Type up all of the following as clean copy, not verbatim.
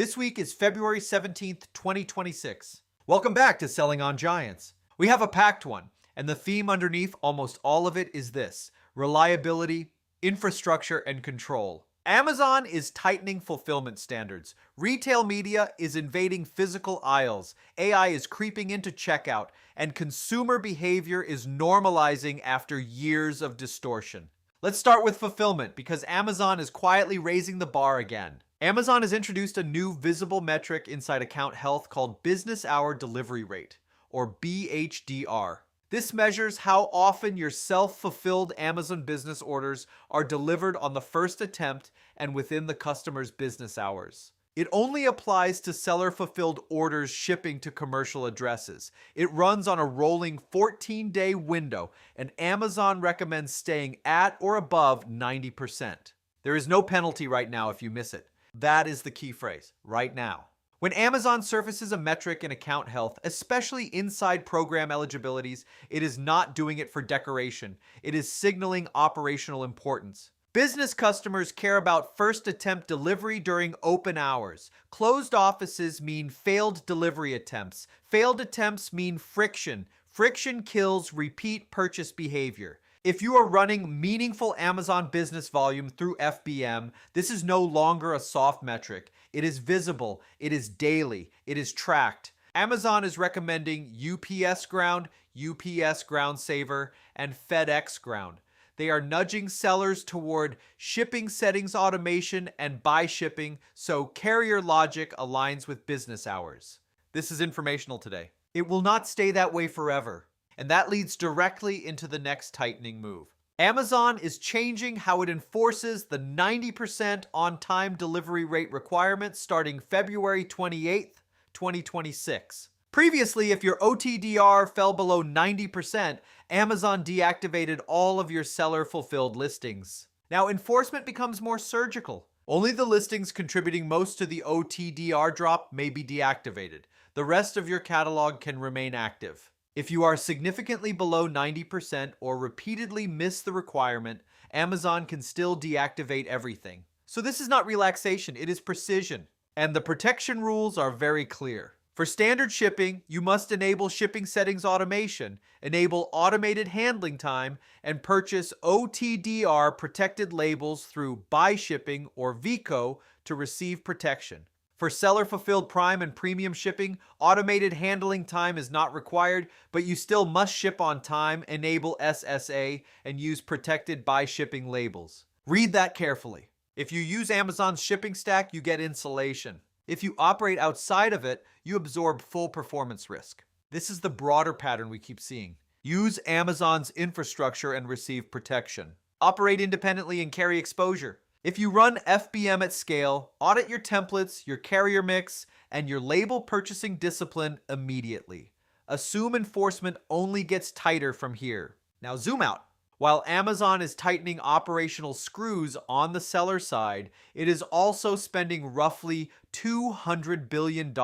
This week is February 17th, 2026. Welcome back to Selling on Giants. We have a packed one, and the theme underneath almost all of it is this: reliability, infrastructure, and control. Amazon is tightening fulfillment standards. Retail media is invading physical aisles. AI is creeping into checkout, and consumer behavior is normalizing after years of distortion. Let's start with fulfillment, because Amazon is quietly raising the bar again. Amazon has introduced a new visible metric inside account health called Business Hour Delivery Rate, or BHDR. This measures how often your self-fulfilled Amazon business orders are delivered on the first attempt and within the customer's business hours. It only applies to seller-fulfilled orders shipping to commercial addresses. It runs on a rolling 14-day window, and Amazon recommends staying at or above 90%. There is no penalty right now if you miss it. That is the key phrase, right now. When Amazon surfaces a metric in account health, especially inside program eligibilities, it is not doing it for decoration. It is signaling operational importance. Business customers care about first attempt delivery during open hours. Closed offices mean failed delivery attempts. Failed attempts mean friction. Friction kills repeat purchase behavior. If you are running meaningful Amazon business volume through FBM, this is no longer a soft metric. It is visible, it is daily, it is tracked. Amazon is recommending UPS Ground, UPS Ground Saver, and FedEx Ground. They are nudging sellers toward shipping settings automation and buy shipping so carrier logic aligns with business hours. This is informational today. It will not stay that way forever. And that leads directly into the next tightening move. Amazon is changing how it enforces the 90% on-time delivery rate requirement starting February 28th, 2026. Previously, if your OTDR fell below 90%, Amazon deactivated all of your seller-fulfilled listings. Now, enforcement becomes more surgical. Only the listings contributing most to the OTDR drop may be deactivated. The rest of your catalog can remain active. If you are significantly below 90% or repeatedly miss the requirement, Amazon can still deactivate everything. So this is not relaxation, it is precision. And the protection rules are very clear. For standard shipping, you must enable shipping settings automation, enable automated handling time, and purchase OTDR protected labels through Buy Shipping or VICO to receive protection. For seller-fulfilled prime and premium shipping, automated handling time is not required, but you still must ship on time, enable SSA, and use protected Buy Shipping labels. Read that carefully. If you use Amazon's shipping stack, you get insulation. If you operate outside of it, you absorb full performance risk. This is the broader pattern we keep seeing. Use Amazon's infrastructure and receive protection. Operate independently and carry exposure. If you run FBM at scale, audit your templates, your carrier mix, and your label purchasing discipline immediately. Assume enforcement only gets tighter from here. Now zoom out. While Amazon is tightening operational screws on the seller side, it is also spending roughly $200 billion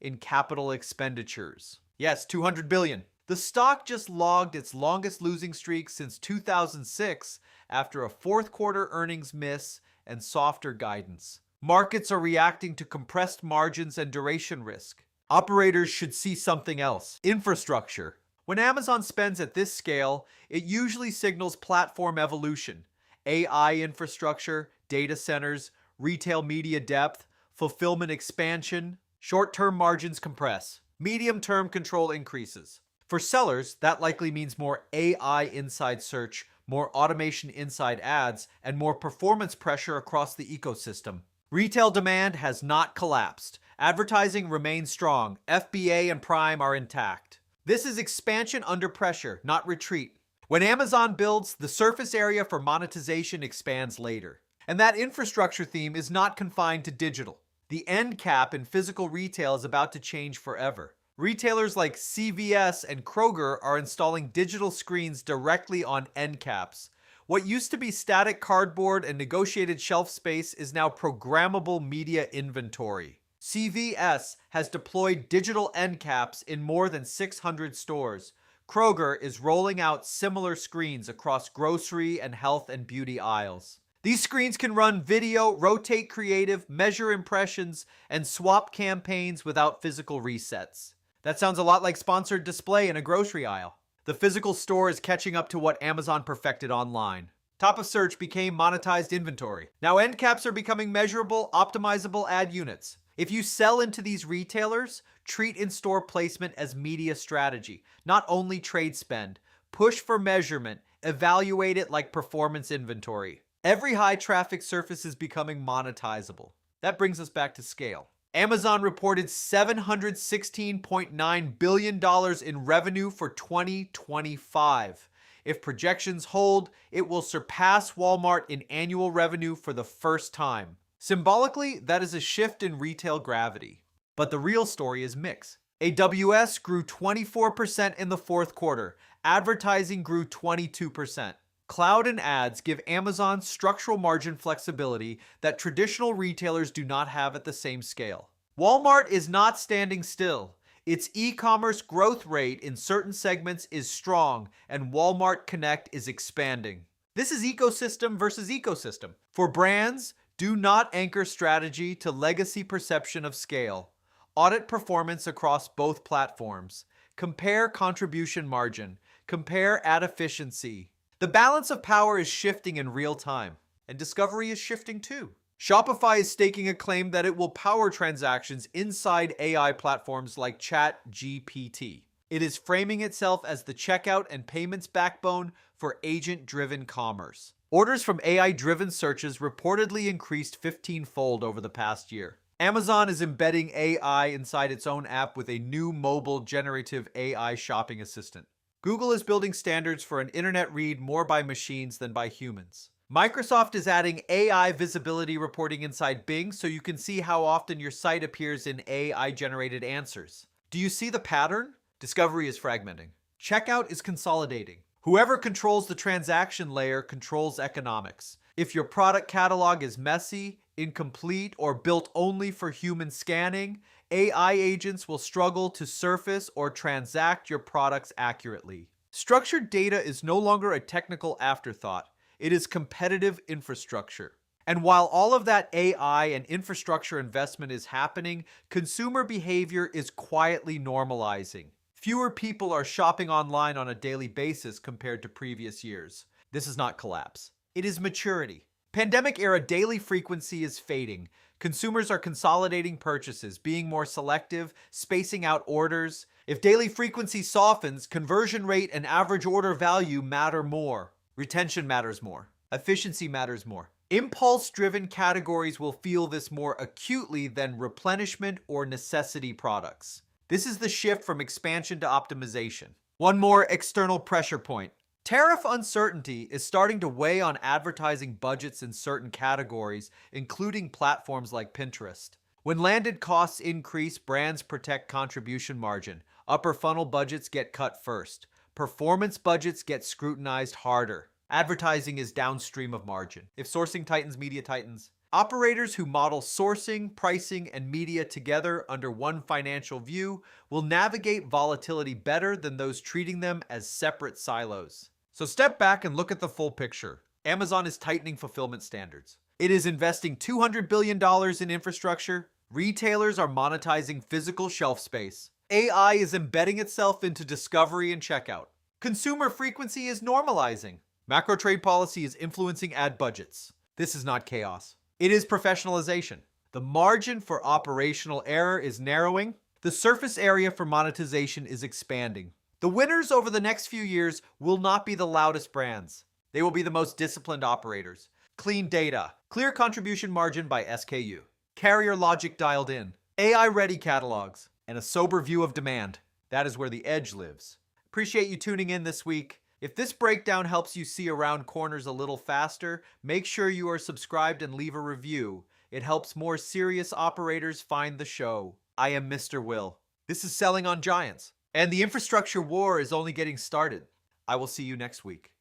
in capital expenditures. Yes, $200 billion. The stock just logged its longest losing streak since 2006 after a fourth quarter earnings miss and softer guidance. Markets are reacting to compressed margins and duration risk. Operators should see something else: infrastructure. When Amazon spends at this scale, it usually signals platform evolution. AI infrastructure, data centers, retail media depth, fulfillment expansion. Short-term margins compress. Medium-term control increases. For sellers, that likely means more AI inside search, more automation inside ads, and more performance pressure across the ecosystem. Retail demand has not collapsed. Advertising remains strong. FBA and Prime are intact. This is expansion under pressure, not retreat. When Amazon builds, the surface area for monetization expands later. And that infrastructure theme is not confined to digital. The end cap in physical retail is about to change forever. Retailers like CVS and Kroger are installing digital screens directly on end caps. What used to be static cardboard and negotiated shelf space is now programmable media inventory. CVS has deployed digital end caps in more than 600 stores. Kroger is rolling out similar screens across grocery and health and beauty aisles. These screens can run video, rotate creative, measure impressions, and swap campaigns without physical resets. That sounds a lot like sponsored display in a grocery aisle. The physical store is catching up to what Amazon perfected online. Top of search became monetized inventory. Now end caps are becoming measurable, optimizable ad units. If you sell into these retailers, treat in-store placement as media strategy, not only trade spend. Push for measurement, evaluate it like performance inventory. Every high traffic surface is becoming monetizable. That brings us back to scale. Amazon reported $716.9 billion in revenue for 2025. If projections hold, it will surpass Walmart in annual revenue for the first time. Symbolically, that is a shift in retail gravity. But the real story is mixed. AWS grew 24% in the fourth quarter. Advertising grew 22%. Cloud and ads give Amazon structural margin flexibility that traditional retailers do not have at the same scale. Walmart is not standing still. Its e-commerce growth rate in certain segments is strong, and Walmart Connect is expanding. This is ecosystem versus ecosystem. For brands, do not anchor strategy to legacy perception of scale. Audit performance across both platforms. Compare contribution margin. Compare ad efficiency. The balance of power is shifting in real time, and discovery is shifting too. Shopify is staking a claim that it will power transactions inside AI platforms like ChatGPT. It is framing itself as the checkout and payments backbone for agent-driven commerce. Orders from AI-driven searches reportedly increased 15-fold over the past year. Amazon is embedding AI inside its own app with a new mobile generative AI shopping assistant. Google is building standards for an internet read more by machines than by humans. Microsoft is adding AI visibility reporting inside Bing so you can see how often your site appears in AI-generated answers. Do you see the pattern? Discovery is fragmenting. Checkout is consolidating. Whoever controls the transaction layer controls economics. If your product catalog is messy, incomplete, or built only for human scanning, AI agents will struggle to surface or transact your products accurately. Structured data is no longer a technical afterthought. It is competitive infrastructure. And while all of that AI and infrastructure investment is happening, consumer behavior is quietly normalizing. Fewer people are shopping online on a daily basis compared to previous years. This is not collapse. It is maturity. Pandemic-era daily frequency is fading. Consumers are consolidating purchases, being more selective, spacing out orders. If daily frequency softens, conversion rate and average order value matter more. Retention matters more. Efficiency matters more. Impulse-driven categories will feel this more acutely than replenishment or necessity products. This is the shift from expansion to optimization. One more external pressure point. Tariff uncertainty is starting to weigh on advertising budgets in certain categories, including platforms like Pinterest. When landed costs increase, brands protect contribution margin. Upper funnel budgets get cut first. Performance budgets get scrutinized harder. Advertising is downstream of margin. If sourcing tightens, media tightens. Operators who model sourcing, pricing, and media together under one financial view will navigate volatility better than those treating them as separate silos. So step back and look at the full picture. Amazon is tightening fulfillment standards. It is investing $200 billion in infrastructure. Retailers are monetizing physical shelf space. AI is embedding itself into discovery and checkout. Consumer frequency is normalizing. Macro trade policy is influencing ad budgets. This is not chaos. It is professionalization. The margin for operational error is narrowing. The surface area for monetization is expanding. The winners over the next few years will not be the loudest brands. They will be the most disciplined operators. Clean data, clear contribution margin by SKU, carrier logic dialed in, AI-ready catalogs, and a sober view of demand. That is where the edge lives. Appreciate you tuning in this week. If this breakdown helps you see around corners a little faster, make sure you are subscribed and leave a review. It helps more serious operators find the show. I am Mr. Will. This is Selling on Giants, and the infrastructure war is only getting started. I will see you next week.